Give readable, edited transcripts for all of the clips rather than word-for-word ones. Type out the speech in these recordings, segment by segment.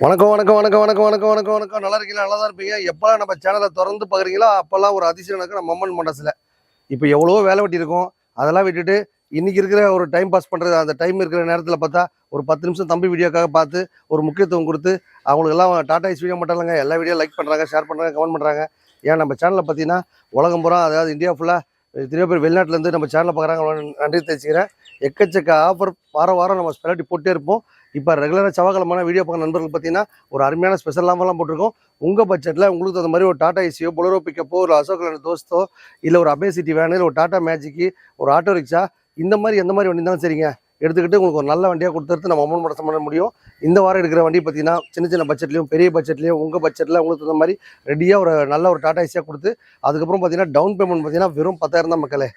வணக்கம் வணக்கம் வணக்கம் வணக்கம் வணக்கம் வணக்கம் வணக்கம் நல்லா இருக்கீங்களா? நல்லா தான் இருப்பீங்க. எப்போல்லாம் நம்ம சேனலை திறந்து பார்க்குறீங்களோ அப்போல்லாம் ஒரு அதிசயம் நடக்கும் நம்ம அம்மன் மண்டலத்தில். இப்போ எவ்வளோ வேலை வெட்டி இருக்கும், அதெல்லாம் விட்டுட்டு இன்னைக்கு இருக்கிற ஒரு டைம் பாஸ் பண்ணுறது, அந்த டைம் இருக்கிற நேரத்தில் பார்த்தா ஒரு 10 நிமிஷம் தம்பி வீடியோக்காக பார்த்து ஒரு முக்கியத்துவம் கொடுத்து அவங்களுக்கெல்லாம் டாடா ஐஸ் வீடியோ மட்டும் இல்லைங்க, எல்லா வீடியோ லைக் பண்ணுறாங்க, ஷேர் பண்ணுறாங்க, கமெண்ட் பண்ணுறாங்க. ஏன் நம்ம சேனலில் பார்த்தீங்கன்னா உலகம் பூரா, அதாவது இந்தியா ஃபுல்லாக எத்தனையோ பேர் வெளிநாட்டிலேருந்து நம்ம சேனலை பார்க்குறாங்க. நன்றி தெரிவிச்சுக்கிறேன். எக்கச்சக்க ஆஃபர் வாரம் வாரம் நம்ம ஸ்பெஷாலிட்டி போட்டே இருப்போம். இப்போ ரெகுலராக செவ்வாய்க்கிழமை வீடியோ பார்க்குற நண்பர்கள் பார்த்தீங்கன்னா ஒரு அருமையான ஸ்பெஷல் ஆஃபர்லாம் போட்டிருக்கோம். உங்கள் பட்ஜெட்டில் உங்களுக்கு தகுந்த மாதிரி ஒரு டாடா ஏசியோ, பொலரோ பிக்கப்போ, ஒரு அசோக் லேண்ட் தோஸ்தோ, இல்லை ஒரு அபேசிட்டி வேனு, இல்லை ஒரு டாடா மேஜிக்கு, ஒரு ஆட்டோ ரிக்ஷா, இந்த மாதிரி எந்த மாதிரி வண்டி இருந்தாலும் சரிங்க, எடுத்துக்கிட்டு உங்களுக்கு ஒரு நல்ல வண்டியாக கொடுத்துட்டு நம்ம அமௌண்ட் மடசம் பண்ண முடியும். இந்த வாரம் எடுக்கிற வண்டி பார்த்தீங்கன்னா சின்ன சின்ன பட்ஜெட்லையும் பெரிய பட்ஜெட்லையும் உங்கள் பட்ஜெட்டில் உங்களுக்கு தகுந்த மாதிரி ரெடியாக ஒரு நல்ல ஒரு டாடா ஏசியாக கொடுத்து, அதுக்கப்புறம் பார்த்தீங்கன்னா டவுன் பேமெண்ட் பார்த்தீங்கன்னா வெறும் 10,000 தான் மக்களே.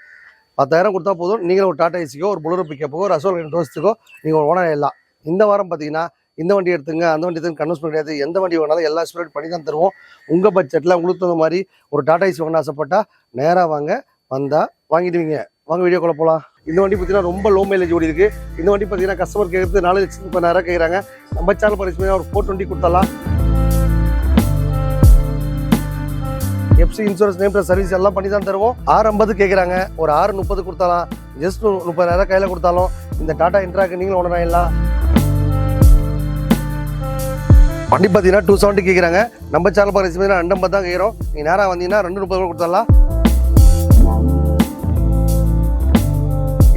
10,000 கொடுத்தா போதும், நீங்களும் ஒரு டாடா ஏசிக்கோ, ஒரு பொலரோ பிக்கப்போ, ஒரு அசோக் லேண்ட் தோஸ்துக்கோ நீங்கள் ஒரு ஓனர் எல்லாம். இந்த வாரம் பார்த்தீங்கன்னா இந்த வண்டி எடுத்துங்க, அந்த வண்டி எடுத்துங்க, கன்வென்ஸ் கிடையாது. எந்த வண்டி வேணாலும் எல்லா ஸ்பெரேட் பண்ணி தான் தருவோம். உங்கள் பட்ஜெட்டில் உங்களுக்கு தகுந்த மாதிரி ஒரு டாடா ஏசி வாங்க ஆசைப்பட்டா நேராக வாங்க, வந்தால் வாங்கிடுவீங்க. வாங்க வீடியோக்குள்ள போகலாம். இந்த வண்டி பார்த்தீங்கன்னா ரொம்ப லோ மைலேஜ் ஓடி இருக்குது. இந்த வண்டி பார்த்தீங்கன்னா கஸ்டமர் கேட்குறது 4,30,000 கேட்குறாங்க. நம்ம சேனல் பரிசு ஒரு 420 கொடுத்தலாம். FC insurance, name plus service எல்லாம் பண்ணி தான் தருவோம். 650 கேட்குறாங்க, ஒரு 630 கொடுத்தாலாம். ஜஸ்ட் 30,000 கையில் கொடுத்தாலும் இந்த டாடா இன்ட்ராக்கு நீங்களும் ஒன்று ஆயிடலாம். வண்டி பார்த்தீங்கன்னா 270 கேட்குறாங்க. நம்ம சேனல் பரிசு 250 தான் கேட்குறோம். நீ நேராக வந்தீங்கன்னா 230 கொடுத்தாலாம்.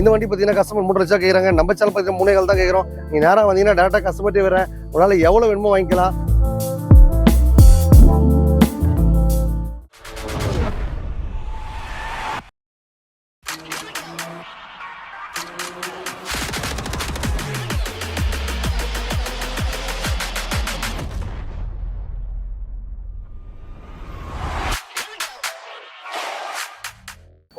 இந்த வண்டி பார்த்தீங்கன்னா கஸ்டமர் 3 லட்சம் கேட்குறாங்க. நம்ம சேனல் பார்த்தீங்கன்னா 3,000 தான் கேட்குறோம். நீ நேராக வந்தீங்கன்னா டேரெக்டாக கஸ்டமர்ட்டே வரேன், உங்களால் எவ்வளோ வேணுமோ வாங்கிக்கலாம்.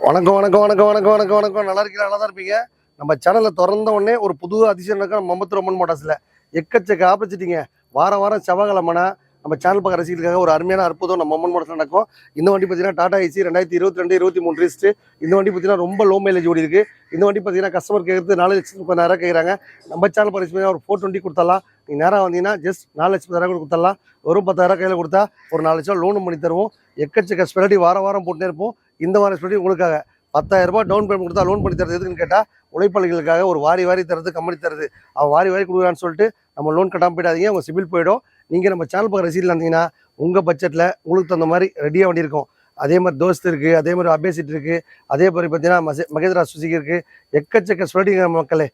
வணக்கம் வணக்கம் வணக்கம் வணக்கம் வணக்கம் வணக்கம் நல்லா இருக்கீங்களா? நல்லா தான் இருப்பீங்க. நம்ம சேனலை திறந்த உடனே ஒரு புது அதிசயம் நடக்கும் நம்ம மம்பத்தூர் அம்மன் மோட்டார்ஸில். எக்கச்சக்க ஆப்பர்ச்சுனிட்டிங்க. வாரம் வாரம் செவ்வாய்க்கிழமைனா நம்ம சேனல் பார்க்குற ரசிகளுக்காக ஒரு அருமையான அற்புதம் நம்ம அம்மன் மோட்டார்ஸில் நடக்கும். இந்த வண்டி பார்த்தீங்கன்னா டாடா ஏசி 2022 23 ரிஸ்ட்டு. இந்த வண்டி பார்த்தீங்கன்னா ரொம்ப லோ மைலேஜ் ஓடி இருக்குது. இந்த வண்டி பார்த்தீங்கன்னா கஸ்டமர் கேட்குறது 4,30,000 கேட்குறாங்க. நம்ம சேனல் பரிசு ஒரு 420 கொடுத்தலாம். நீங்கள் நேராக வந்தீங்கன்னா ஜஸ்ட் 4,10,000 கொடுத்தலாம். வெறும் 10,000 கையில் கொடுத்தா ஒரு 4 லட்சம் லோனும் பண்ணி தருவோம். எக்கச்சக்க ஸ்பெஷாலிட்டி வாரம் வாரம் போட்டுனே இருப்போம். இந்த வாரம் ஸ்பெஷாலிட்டி உங்களுக்காக 10,000 ரூபாய் டவுன் பேமெண்ட் கொடுத்தா லோன் பண்ணி தரது எதுக்குன்னு கேட்டால், உழைப்பாளிகளுக்காக ஒரு வாரி வாரி தரது, கம்பெனி தருது. அவன் வாரி வாரி கொடுக்குறான்னு சொல்லிட்டு நம்ம லோன் கட்டாமல் போயிடாதீங்க, உங்கள் சிபில் போயிடும். நீங்கள் நம்ம சேனல் பார்க்குற ரசீதில் இருந்தீங்கன்னா உங்கள் பட்ஜெட்டில் உங்களுக்கு தகுந்த மாதிரி ரெடியாக வண்டி இருக்கும். அதே மாதிரி தோஸ்து இருக்குது, அதே மாதிரி அபேசிட் இருக்குது, அதே மாதிரி பார்த்தீங்கன்னா மகேந்திரா சுசுகி இருக்குது. எக்கச்சக்க சொல்லிட்டீங்க மக்களே.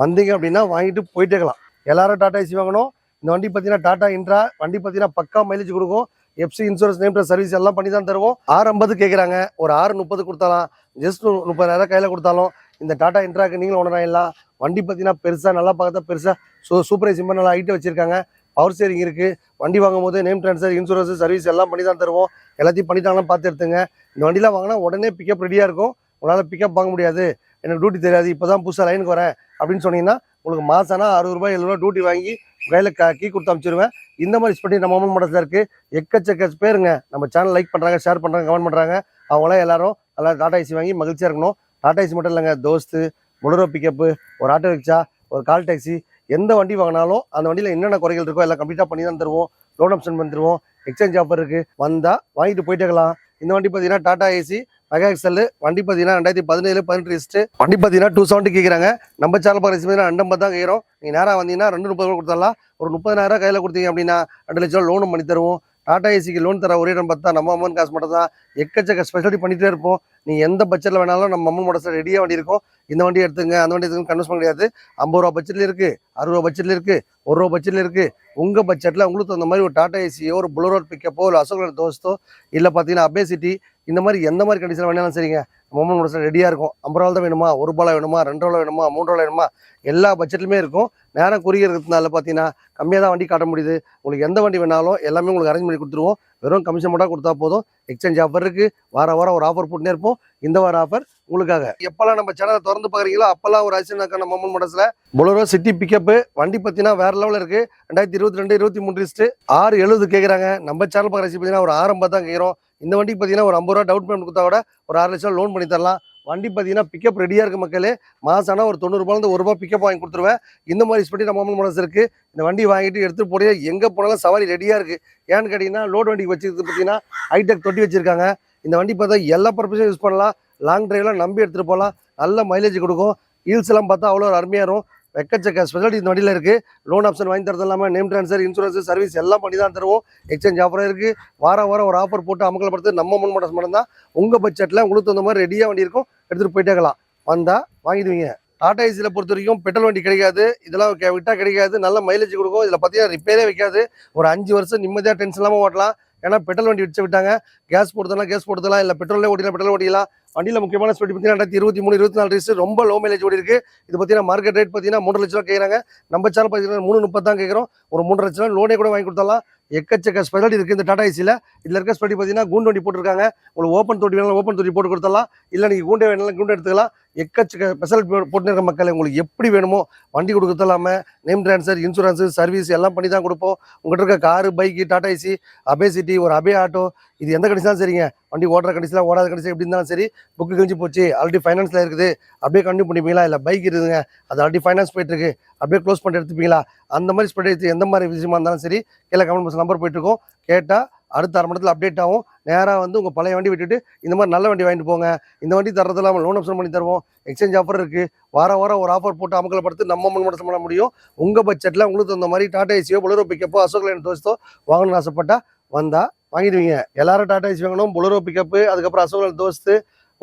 வந்தீங்க அப்படின்னா வாங்கிட்டு போயிட்டே இருக்கலாம். எல்லாரும் டாடா ஏசி வாங்கணும். இந்த வண்டி பார்த்தீங்கன்னா டாடா இன்ட்ரா வண்டி பார்த்தீங்கன்னா பக்கா மைலேஜ் கொடுக்கும். FC insurance, name plus service எல்லாம் பண்ணி தான் தருவோம். 650 கேட்குறாங்க, ஒரு 630 கொடுத்தாலாம். ஜஸ்ட் 30,000 கையில் கொடுத்தாலும் இந்த டாடா இன்ட்ராக்கு நீங்களும் ஒன்று ஆயிடலாம். வண்டி பார்த்தீங்கன்னா பெருசாக நல்லா பார்த்தா பெருசாக சூப்பர் சிம்பிள் நல்லா ஹைட்டு வச்சிருக்காங்க. பவர் ஸ்டேரிங் இருக்குது. வண்டி வாங்கும் போது நேம் ட்ரான்ஸ்ஃபர், இன்சூரன்ஸ், சர்வீஸ் எல்லாம் பண்ணி தான் தருவோம். எல்லாத்தையும் பண்ணிட்டாங்கன்னு பார்த்து எடுத்துங்க. இந்த வண்டிலாம் வாங்கினா உடனே பிக்கப் ரெடியாக இருக்கும். உங்களால் பிக்கப் வாங்க முடியாது, எனக்கு டியூட்டி தெரியாது, இப்போ தான் புதுசாக லைனுக்கு வரேன் அப்படின்னு சொன்னீங்கன்னா உங்களுக்கு மாதம்னா 60 ரூபாய் 70 ரூபா டியூட்டி வாங்கி கையில் கீ கொடுத்து அனுப்பிச்சிடுவேன். இந்த மாதிரி ஸ்பெட்டி நம்ம அம்மன் மடத்தில் இருக்குது. எக்கச்சக்க பேருங்க நம்ம சேனல் லைக் பண்ணுறாங்க, ஷேர் பண்ணுறாங்க, கமெண்ட் பண்ணுறாங்க. அவங்களாம் எல்லாரும் நல்லா டாடா ஏசி வாங்கி மகிழ்ச்சியாக இருக்கணும். டாடா ஏசி மட்டும் இல்லைங்க, தோஸ்து, பொலரோ பிக்கப்பு, ஒரு ஆட்டோ ரிக்ஷா, ஒரு கால் டாக்ஸி, எந்த வண்டி வாங்கினாலும் அந்த வண்டியில் என்னென்ன குறைகள் இருக்கோ எல்லாம் கம்ப்ளீட்டாக பண்ணி தான் தருவோம். லோன் ஆப்ஷன் பண்ணி தருவோம். எக்ஸ்சேஞ்ச் ஆஃபர் இருக்குது, வந்தால் வாங்கிட்டு போயிட்டே இருக்கலாம். இந்த வண்டி பார்த்தீங்கன்னா டாடா ஏசி மெகா எக்ஸல். வண்டி பார்த்தீங்கன்னா 2017 18 ரிஸ்ட்டு. வண்டி பார்த்தீங்கன்னா 270 கேட்குறாங்க. நம்ம சேனல் பரிசு 250 தான் கேட்குறோம். நீங்கள் நேராக வந்தீங்கன்னா 230 கொடுத்துடலாம். ஒரு 30,000 கையில் கொடுத்தீங்க அப்படின்னா 2 லட்சம் லோனும் பண்ணி தருவோம். டாடா ஏசிக்கு லோன் தர ஒரே இடம் பார்த்தா நம்ம அம்மன் காசு மட்டும் தான். எக்கச்சக்க ஸ்பெஷாலிட்டி பண்ணிகிட்டே இருப்போம். நீங்கள் எந்த பட்ஜெட்டில் வேணாலும் நம்ம அம்மன் மோட்டார்ஸில் ரெடியாக வண்டி இருக்கும். இந்த வண்டி எடுத்துங்க, அந்த வண்டி எடுத்துங்க, கன்வென்ஸ் பண்ண கிடையாது. 50 ரூபா பட்ஜெட்டில் இருக்குது, 60 ரூபா பட்ஜெட்டில் இருக்குது, 1 ரூபா பட்ஜெட்டில் இருக்குது. உங்கள் பட்ஜெட்டில் உங்களுக்கு அந்த மாதிரி ஒரு டாடா ஏசியோ, ஒரு பொலரோ பிக்கப்போ, இல்லை அசோக் லேண்ட் தோஸ்தோ, இல்லை பார்த்தீங்கன்னா அபேசிட்டி, இந்த மாதிரி எந்த மாதிரி கண்டிஷன் வேணாலும் சரிங்க, நம்ம அம்மன் மோட்டார்ஸில் ரெடியாக இருக்கும். 50 ரூபா தான் வேணுமா, 1 ரூபாய் வேணுமா, 2 ரூபா வேணுமா, 3 ரூபா வேணுமா, எல்லா பட்ஜெட்லையுமே இருக்கும். நேரம் குறிக்கிறதுனால பார்த்தீங்கன்னா கம்மியாக தான் வண்டி காட்ட முடியுது. உங்களுக்கு எந்த வண்டி வேணாலும் எல்லாமே உங்களுக்கு அரேஞ்ச் பண்ணி கொடுத்துருவோம். வெறும் கமிஷன் மட்டும் கொடுத்தா போதும். எக்ஸ்சேஞ்ச் ஆஃபர் இருக்குது. வாரம் வாரம் ஒரு ஆஃபர் போட்டுனே இருப்போம். இந்த வார ஆஃபர் உங்களுக்காக. எப்பெல்லாம் நம்ம சேனலை திறந்து பார்க்குறீங்களோ அப்பெல்லாம் ஒரு அதிசயம் நம்ம அம்மன் மோட்டார்ஸில். பொலரோ சிட்டி பிக்கப்பு வண்டி பார்த்தீங்கன்னா வேற லெவலில் இருக்குது. 2022 23 ரிஸ்ட்டு. 670 கேட்குறாங்க. நம்ம சேனல் பார்க்குற பார்த்தீங்கன்னா ஒரு 650 தான் கேட்குறோம். இந்த வண்டிக்கு பார்த்தீங்கன்னா ஒரு 50 ரூபா டவுன் பேமெண்ட் கொடுத்தா கூட ஒரு 6 லட்சம் லோன் பண்ணி தரலாம். வண்டி பார்த்தீங்கன்னா பிக்கப் ரெடியாக இருக்குது மக்களே. மாதம் ஆனால் ஒரு 90 ரூபாயிலேருந்து ₹1 பிக்கப் வாங்கி கொடுத்துருவேன். இந்த மாதிரி ஸ்பெட்டி நம்ம அம்மன் மோட்டார்ஸ் இருக்குது. இந்த வண்டி வாங்கிட்டு எடுத்துகிட்டு போய் எங்கே போனாலும் சவாரி ரெடியாக இருக்குது. ஏன்னு கேட்டிங்கன்னா லோடு வண்டிக்கு வச்சுருக்கு பார்த்தீங்கன்னா ஹைடெக் தொட்டி வச்சுருக்காங்க. இந்த வண்டி பார்த்தா எல்லா பர்பஸும் யூஸ் பண்ணலாம். லாங் டிரைவ்லாம் நம்பி எடுத்துகிட்டு போகலாம். நல்ல மைலேஜ் கொடுக்கும். ஹீல்ஸ் எல்லாம் பார்த்தா அவ்வளோ அருமையாக இருக்கும். எக்கச்சக்க ஸ்பெஷாலிட்டி இந்த வண்டியில் இருக்குது. லோன் ஆப்ஷன் வாங்கி தரது இல்லாமல் நேம் ட்ரான்ஸ்ஃபர், இன்சூரன்ஸ், சர்வீஸ் எல்லாம் பண்ணி தான் தருவோம். எக்ஸ்சேஞ்ச் ஆஃபர் இருக்குது. வாரம் ஒரு ஆஃபர் போட்டு அமக்கலப்படுத்து நம்ம அம்மன் மோட்டார்ஸ் மட்டும் தான். உங்கள் பட்ஜெட்டில் உங்களுக்கு தகுந்த மாதிரி ரெடியாக வண்டி இருக்கும். எடுத்துகிட்டு போயிட்டேக்கலாம். வந்தால் வாங்கிடுவீங்க. டாடா ஏசியில் பொறுத்த வரைக்கும் பெட்ரோல் வண்டி கிடைக்காது. இதெல்லாம் விட்டால் கிடைக்காது. நல்ல மைலேஜ் கொடுக்கும். இதில் பார்த்தீங்கன்னா ரிப்பேரே வைக்காது. ஒரு 5 வருஷம் நிம்மதியாக டென்ஷன் இல்லாமல் ஓட்டலாம். ஏன்னா பெட்ரோல் வண்டி விட்டாங்க. கேஸ் போடுறதுலாம் இல்லை, பெட்ரோலே ஓட்டிக்கலாம், பெட்ரோல் ஓட்டிக்கலாம். வண்டியில் முக்கியமான ஸ்பீட் பார்த்தீங்கன்னா 2023, 24 ரேஸ் ரொம்ப லோ மைலேஜ் ஓடி இருக்கு. இது பார்த்தீங்கன்னா மார்க்கெட் ரேட் பார்த்தீங்கன்னா 3 லட்சம் ரூபா கேட்குறாங்க. நம்ம சேனல் பார்த்தீங்கன்னா 3.30 தான் கேட்குறோம். ஒரு 3 லட்சம் ரூபா லோனே கூட வாங்கி கொடுத்தாலாம். எக்கச்சக்க ஸ்பெஷாலிட்டி இருக்குது இந்த டாடா ஏசியில். இதில் இருக்க ஸ்பெஷாலிட்டி பார்த்தீங்கன்னா கூண்டு வண்டி போட்டிருக்காங்க. உங்களுக்கு ஓப்பன் தொட்டி வேணாலும் ஓப்பன் தொட்டி போட்டு கொடுத்தலாம். இல்லை நீங்கள் கூண்டே வேணாலும் கூண்டு எடுத்துக்கலாம். எக்கச்சக்க ஸ்பெஷாலிட்டி போட்டுருக்க மக்கள் உங்களுக்கு எப்படி வேணுமோ வண்டி கொடுக்கலாம. நேம் ட்ரான்ஸ்ஃபர், இன்சூரன்ஸ், சர்வீஸ் எல்லாம் பண்ணி தான் கொடுப்போம். உங்கள்கிட்ட இருக்க car, bike, Tata AC, Ape city, ஒரு அபே ஆட்டோ, இது எந்த கண்டிஷனாலும் சரிங்க. வண்டி ஓடுற கண்டிஷனில் ஓடாத கண்டிஷன் எப்படி இருந்தாலும் சரி. புக்கு கழிஞ்சு போச்சு, ஆல்ரெடி ஃபைனான்ஸில் இருக்குது, அப்படியே கண்டினியூ பண்ணிப்பீங்களா? இல்லை பைக் இருக்குதுங்க, அது ஆல்ரெடி ஃபைனான்ஸ் போயிட்டுருக்கு, அப்படியே க்ளோஸ் பண்ணிட்டு எடுத்துப்பீங்களா? அந்த மாதிரி ஸ்பெட் எடுத்து எந்த மாதிரி விஷயமா இருந்தாலும் சரி, கீழே கமெண்ட் பாக்ஸ் நம்பர் போயிட்டுருக்கோம். கேட்டால் அடுத்த 1/2 மணி நேரத்தில் அப்டேட் ஆகும். நேராக வந்து உங்கள் பழைய வண்டி விட்டுட்டு இந்த மாதிரி நல்ல வண்டி வாங்கிட்டு போங்க. இந்த வண்டி தரது இல்லாமல் லோன் ஆப்ஷன் பண்ணி தருவோம். எக்ஸ்சேஞ்ச் ஆஃபர் இருக்குது. வாரம் ஒரு ஆஃபர் போட்டு அமக்கலப்படுத்து நம்ம அம்மன் மோட்டார்ஸ் பண்ண முடியும். உங்கள் பட்ஜெட்டில் உங்களுக்கு அந்த மாதிரி டாடா ஏசியோ, பொலரோ பிக்கப்போ, அசோக் லேண்ட் தோஸ்தோ வாங்கணும்னு ஆசைப்பட்டா வந்தால் வாங்கிடுவீங்க. எல்லாரும் டாடா ஏசி வாங்கணும், பொலரோ பிக்கப்பு, அதுக்கப்புறம் அசோக் லேண்ட் தோஸ்து,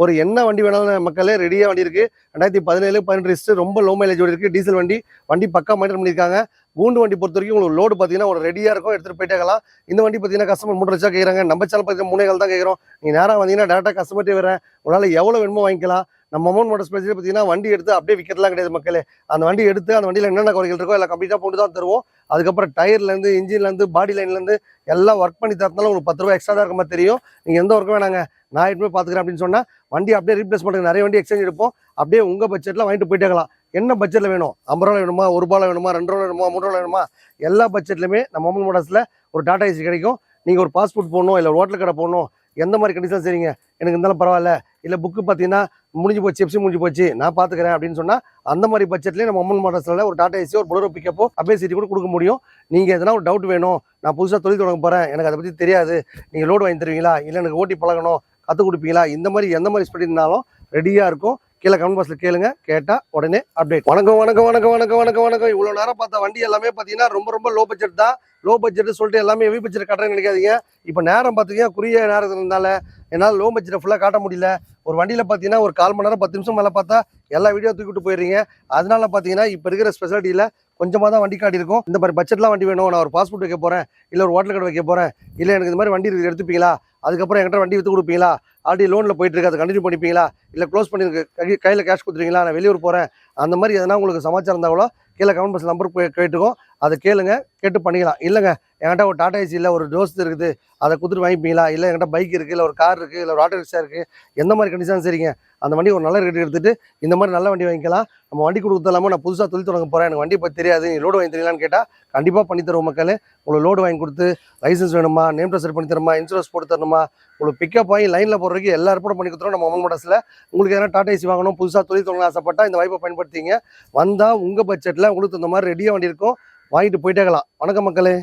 ஒரு என்ன வண்டி வேணாலும் மக்களே ரெடியாக வண்டி இருக்குது. 2017, 18 ரிஸ்ட்டு ரொம்ப லோ மைலேஜ் ஓடி இருக்குது. டீசல் வண்டி பக்கா மெயின்டைன் பண்ணியிருக்காங்க. கூண்டு வண்டி பொறுத்த வரைக்கும் உங்களுக்கு லோடு பார்த்தீங்கன்னா ஒரு ரெடியாக இருக்கும், எடுத்துகிட்டு போயிட்டேக்கலாம். இந்த வண்டி பார்த்தீங்கன்னா கஸ்டமர் 3 லட்சம் கேட்குறாங்க. நம்ம சேனல் பார்த்தீங்கன்னா 3.5 தான் கேட்குறோம். நீங்கள் நேராக வந்தீங்கன்னா டேரெக்டாக கஸ்டமர்ட்டே வரேன். உங்களால் எவ்வளோ வேணுமோ வாங்கிக்கலாம். நம்ம அம்மன் மோட்டார்ஸ் பார்த்தீங்கன்னா வண்டி எடுத்து அப்படியே விற்கிறதுலாம் கிடையாது மக்களே. அந்த வண்டி எடுத்து அந்த வண்டியில் என்னென்ன குறைகள் இருக்கோ எல்லாம் கம்ப்ளீட்டாக போட்டு தான் தருவோம். அதுக்கப்புறம் டயர்லேருந்து, இன்ஜின்லேருந்து, பாடி லைன்லேருந்து எல்லாம் ஒர்க் பண்ணி தரதுனால உங்களுக்கு 10 ரூபா எக்ஸ்ட்ரா தான் இருக்க மாதிரி தெரியும். நீங்கள் எந்த ஒர்க்கும் வேணாங்க, நான் எடுத்து போய் பார்த்துக்கிறேன் அப்படின்னு சொன்னால் வண்டி அப்படியே ரீப்ளேஸ் பண்ணுறது. நிறைய வண்டி எக்ஸ்சேஞ்ச் எடுப்போம். அப்படியே உங்கள் பட்ஜெட்டில் வாங்கிட்டு போயிட்டேக்கலாம். என்ன பட்ஜெட்டில் வேணும்? 50 ரூபா வேணுமா, ₹1 வேணுமா, ₹2 வேணுமா, ₹3 வேணுமா, எல்லா பட்ஜெட்லையுமே நம்ம அம்மன் மோட்டார்ஸில் ஒரு டாடா ஏசி கிடைக்கும். நீங்கள் ஒரு பாஸ்போர்ட் போடணும், இல்லை ஒரு ஹோட்டல் கடை போடணும், எந்த மாதிரி கண்டிஷன் சரிங்க, எனக்கு இருந்தாலும் பரவாயில்ல, இல்லை புக்கு பார்த்தீங்கன்னா முடிஞ்சு போச்சு, எப்சி முடிஞ்சு போச்சு, நான் பார்த்துக்கிறேன் அப்படின்னு சொன்னால் அந்த மாதிரி பட்ஜெட்லேயே நம்ம அம்மன் மோட்டார்ஸில் ஒரு டாடா ஏசி, ஒரு பொலரோ பிக்கப்போ, அபே சிட்டி கூட கொடுக்க முடியும். நீங்கள் எதனா ஒரு டவுட் வேணும், நான் புதுசாக தொழில் தொடங்க போகிறேன், எனக்கு அதை பற்றி தெரியாது, நீங்கள் லோடு வாங்கி தருவீங்களா, இல்லை எனக்கு ஓட்டி பழகணும், கற்றுக் கொடுப்பீங்களா, இந்த மாதிரி எந்த மாதிரி ஸ்பெட் இருந்தாலும் ரெடியாக இருக்கும். கீழே கமெண்ட் பாக்ஸில் கேளுங்க, கேட்டால் உடனே அப்டேட். வணக்கம். இவ்வளோ நேரம் பார்த்த வண்டி எல்லாமே பார்த்தீங்கன்னா ரொம்ப லோ பட்ஜெட் தான். லோ பட்ஜெட் சொல்லிட்டு எல்லாமே ஹெவி பட்ஜெட் காட்டுறேன்னு நினைக்காதீங்க. இப்போ நேரம் பார்த்தீங்கன்னா குறுகிய நேரத்தில் இருந்தால என்னால் லோ பட்ஜெட்டை ஃபுல்லாக காட்ட முடியல. ஒரு வண்டியில் பார்த்தீங்கன்னா ஒரு 1/4 மணி நேரம் 10 நிமிஷம் மேலே பார்த்தா எல்லா வீடியோ தூக்கிட்டு போயிடுறீங்க. அதனால பார்த்தீங்கன்னா இப்போ இருக்கிற ஸ்பெஷாலிட்டியில் கொஞ்சமாக தான் வண்டி காட்டியிருக்கும். இந்த மாதிரி பட்ஜெட்லாம் வண்டி வேணும், நான் ஒரு பாஸ்போர்ட் வைக்க போகிறேன், இல்லை ஒரு ஹோட்டல் கடை வைக்க போகிறேன், இல்லை எனக்கு இந்த மாதிரி வண்டி இருக்குது எடுத்துப்பீங்களா, அதுக்கப்புறம் என்கிட்ட வண்டி விற்று கொடுப்பீங்களா, ஆல்ரெடி லோனில் போயிட்டு இருக்கு அதை கண்டினியூ பண்ணிப்பீங்களா, இல்லை க்ளோஸ் பண்ணிருக்கு கையில் கேஷ் கொடுத்துருவீங்களா, நான் வெளியூர் போகிறேன், அந்த மாதிரி எதனா உங்களுக்கு சமாச்சாரம் இருந்தால் கூட கீழே கமெண்ட் பாக்ஸ் நம்பர் கேட்டுக்கோம். அதை கேளுங்க, கேட்டு பண்ணிக்கலாம். இல்லைங்க என்கிட்ட ஒரு டாடா ஏசி இல்லை, ஒரு தோஸ்து இருக்குது, அதை கொடுத்துட்டு வாங்கிப்பீங்களா, இல்லை என்கிட்ட பைக் இருக்குது, இல்லை ஒரு கார் இருக்குது, இல்லை ஒரு ஆட்டோ ரிக்ஷா இருக்குது, எந்த மாதிரி கண்டிஷன் சரிங்க, அந்த வண்டி ஒரு நல்ல ரேட்டு எடுத்துகிட்டு இந்த மாதிரி நல்ல வண்டி வாங்கிக்கலாம். நம்ம வண்டி கொடுத்து இல்லாமல் நான் புதுசாக தொழில் தொடங்க போகிறேன், எனக்கு வண்டி பற்றி தெரியாது, நீ லோடு வாங்கி தரீங்களான்னு கேட்டால் கண்டிப்பாக பண்ணி தருவோம் மக்களே. உங்களுக்கு லோடு வாங்கி கொடுத்து லைசன்ஸ் வேணுமா, நேம் ட்ரான்ஸ்ஃபர் பண்ணி தருமா, இன்சூரன்ஸ் போட்டு தரணுமா, உங்களுக்கு பிக்கப் ஆகி லைனில் போடுறதுக்கு எல்லா ரிப்போர்ட்டும் பண்ணி கொடுத்துருவோம் நம்ம அம்மன் மோட்டார்ஸில். உங்களுக்கு எதனா டாடா ஏசி வாங்கணும், புதுசாக தொழில் தொடங்க ஆசைப்பட்டால் இந்த வாய்ப்பை பயன்படுத்திங்க. வந்தால் உங்கள் பட்ஜெட்டில் உங்களுக்கு இந்த மாதிரி ரெடியாக வண்டி இருக்கும், வாங்கிட்டு போயிட்டேக்கலாம். வணக்கம் மக்களே.